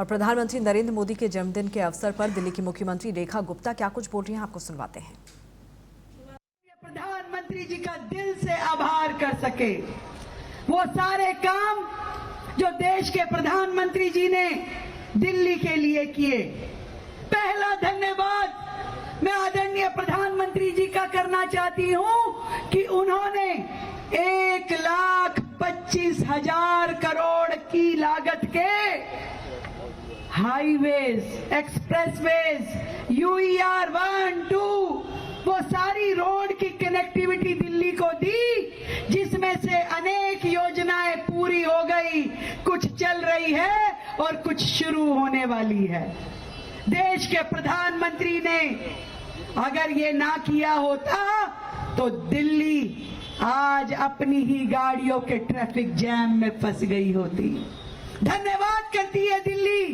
और प्रधानमंत्री नरेंद्र मोदी के जन्मदिन के अवसर पर दिल्ली की मुख्यमंत्री रेखा गुप्ता क्या कुछ बोल रही हैं, आपको सुनवाते हैं। प्रधानमंत्री जी का दिल से आभार कर सके, वो सारे काम जो देश के प्रधानमंत्री जी ने दिल्ली के लिए किए। पहला धन्यवाद मैं आदरणीय प्रधानमंत्री जी का करना चाहती हूं कि उन्होंने 1,25,000 करोड़ की लागत के हाईवेज, एक्सप्रेसवेज, यूईआर 1, 2 वो सारी रोड की कनेक्टिविटी दिल्ली को दी, जिसमें से अनेक योजनाएं पूरी हो गई, कुछ चल रही है और कुछ शुरू होने वाली है। देश के प्रधानमंत्री ने अगर ये ना किया होता तो दिल्ली आज अपनी ही गाड़ियों के ट्रैफिक जैम में फंस गई होती। धन्यवाद करती है दिल्ली।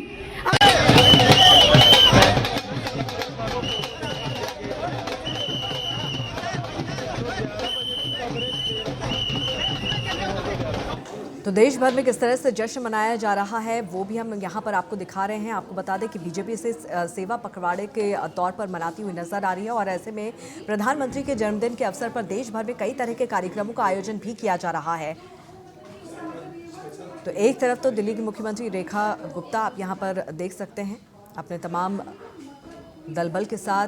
तो देश भर में किस तरह से जश्न मनाया जा रहा है वो भी हम यहाँ पर आपको दिखा रहे हैं। आपको बता दें कि बीजेपी से सेवा पखवाड़े के तौर पर मनाती हुई नजर आ रही है और ऐसे में प्रधानमंत्री के जन्मदिन के अवसर पर देश भर में कई तरह के कार्यक्रमों का आयोजन भी किया जा रहा है। तो एक तरफ तो दिल्ली की मुख्यमंत्री रेखा गुप्ता आप यहाँ पर देख सकते हैं अपने तमाम दल बल के साथ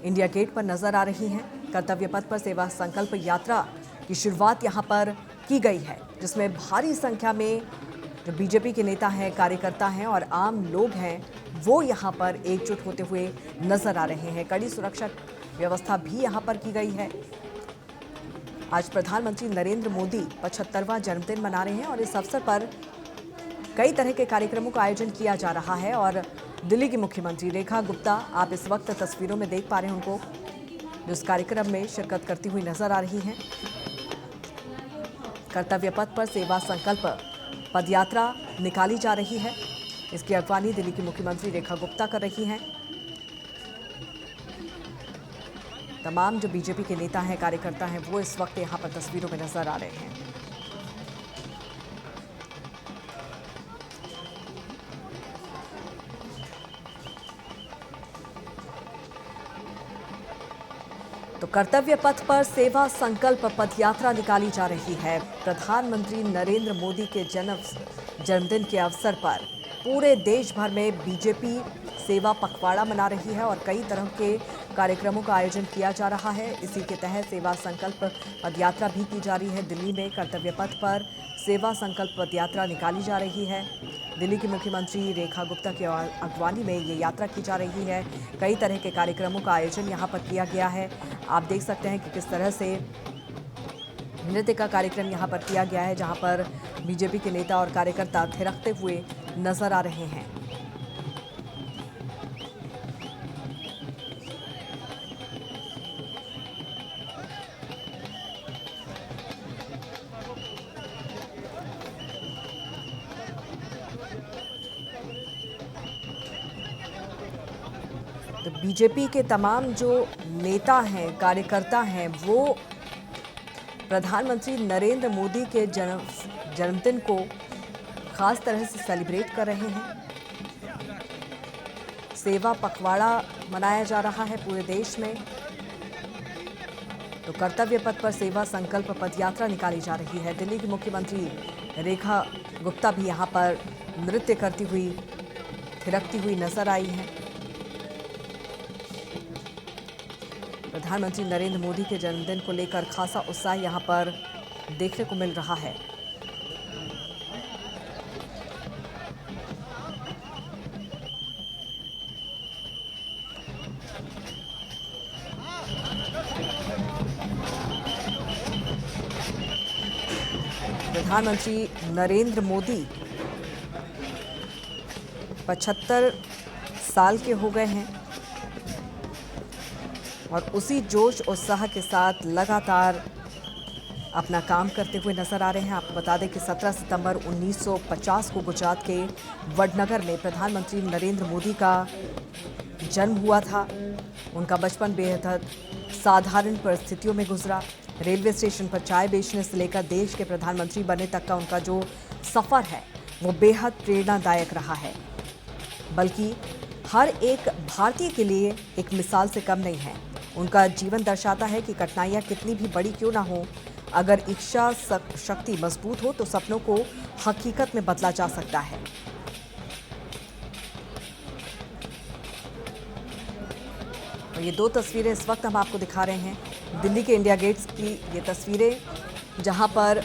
इंडिया गेट पर नजर आ रही हैं। कर्तव्य पथ पर सेवा संकल्प यात्रा की शुरुआत यहाँ पर की गई है, जिसमें भारी संख्या में जो बीजेपी के नेता हैं, कार्यकर्ता हैं और आम लोग हैं वो यहाँ पर एकजुट होते हुए नजर आ रहे हैं। कड़ी सुरक्षा व्यवस्था भी यहाँ पर की गई है। आज प्रधानमंत्री नरेंद्र मोदी 75वां जन्मदिन मना रहे हैं और इस अवसर पर कई तरह के कार्यक्रमों का आयोजन किया जा रहा है। और दिल्ली की मुख्यमंत्री रेखा गुप्ता आप इस वक्त तस्वीरों में देख पा रहे हैं उनको, जो इस कार्यक्रम में शिरकत करती हुई नजर आ रही हैं। कर्तव्य पथ पर सेवा संकल्प पदयात्रा निकाली जा रही है। इसकी अगवानी दिल्ली की मुख्यमंत्री रेखा गुप्ता कर रही हैं। तमाम जो बीजेपी के नेता हैं, कार्यकर्ता हैं, वो इस वक्त यहाँ पर तस्वीरों में नजर आ रहे हैं। तो कर्तव्य पथ पर सेवा संकल्प पदयात्रा निकाली जा रही है। प्रधानमंत्री नरेंद्र मोदी के जन्मदिन के अवसर पर पूरे देश भर में बीजेपी सेवा पखवाड़ा मना रही है और कई तरह के कार्यक्रमों का आयोजन किया जा रहा है। इसी के तहत सेवा संकल्प पदयात्रा भी की जा रही है। दिल्ली में कर्तव्य पथ पर सेवा संकल्प पदयात्रा निकाली जा रही है। दिल्ली की मुख्यमंत्री रेखा गुप्ता की अगवानी में ये यात्रा की जा रही है। कई तरह के कार्यक्रमों का आयोजन यहाँ पर किया गया है। आप देख सकते हैं कि किस तरह से नृत्य का कार्यक्रम यहाँ पर किया गया है, जहाँ पर बीजेपी के नेता और कार्यकर्ता थिरकते हुए नजर आ रहे हैं। तो बीजेपी के तमाम जो नेता हैं, कार्यकर्ता हैं, वो प्रधानमंत्री नरेंद्र मोदी के जन्मदिन को खास तरह से सेलिब्रेट कर रहे हैं। सेवा पखवाड़ा मनाया जा रहा है पूरे देश में। तो कर्तव्य पथ पर सेवा संकल्प पदयात्रा निकाली जा रही है। दिल्ली की मुख्यमंत्री रेखा गुप्ता भी यहाँ पर नृत्य करती हुई, थिरकती हुई नजर आई हैं। प्रधानमंत्री नरेंद्र मोदी के जन्मदिन को लेकर खासा उत्साह यहां पर देखने को मिल रहा है। प्रधानमंत्री नरेंद्र मोदी 75 साल के हो गए हैं और उसी जोश उत्साह के साथ लगातार अपना काम करते हुए नजर आ रहे हैं। आपको बता दें कि 17 सितंबर 1950 को गुजरात के वडनगर में प्रधानमंत्री नरेंद्र मोदी का जन्म हुआ था। उनका बचपन बेहद साधारण परिस्थितियों में गुजरा। रेलवे स्टेशन पर चाय बेचने से लेकर देश के प्रधानमंत्री बनने तक का उनका जो सफ़र है वो बेहद प्रेरणादायक रहा है। बल्कि हर एक भारतीय के लिए एक मिसाल से कम नहीं है। उनका जीवन दर्शाता है कि कठिनाइयां कितनी भी बड़ी क्यों ना हो, अगर इच्छा शक्ति मजबूत हो तो सपनों को हकीकत में बदला जा सकता है। और ये दो तस्वीरें इस वक्त हम आपको दिखा रहे हैं, दिल्ली के इंडिया गेट्स की ये तस्वीरें, जहां पर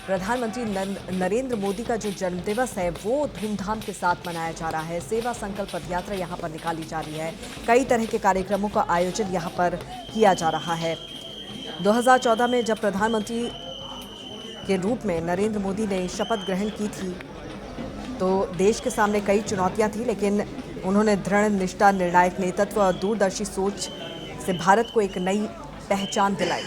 प्रधानमंत्री नरेंद्र मोदी का जो जन्मदिवस है वो धूमधाम के साथ मनाया जा रहा है। सेवा संकल्प पद यात्रा यहाँ पर निकाली जा रही है। कई तरह के कार्यक्रमों का आयोजन यहाँ पर किया जा रहा है। 2014 में जब प्रधानमंत्री के रूप में नरेंद्र मोदी ने शपथ ग्रहण की थी तो देश के सामने कई चुनौतियां थी, लेकिन उन्होंने दृढ़ निष्ठा, निर्णायक नेतृत्व और दूरदर्शी सोच से भारत को एक नई पहचान दिलाई।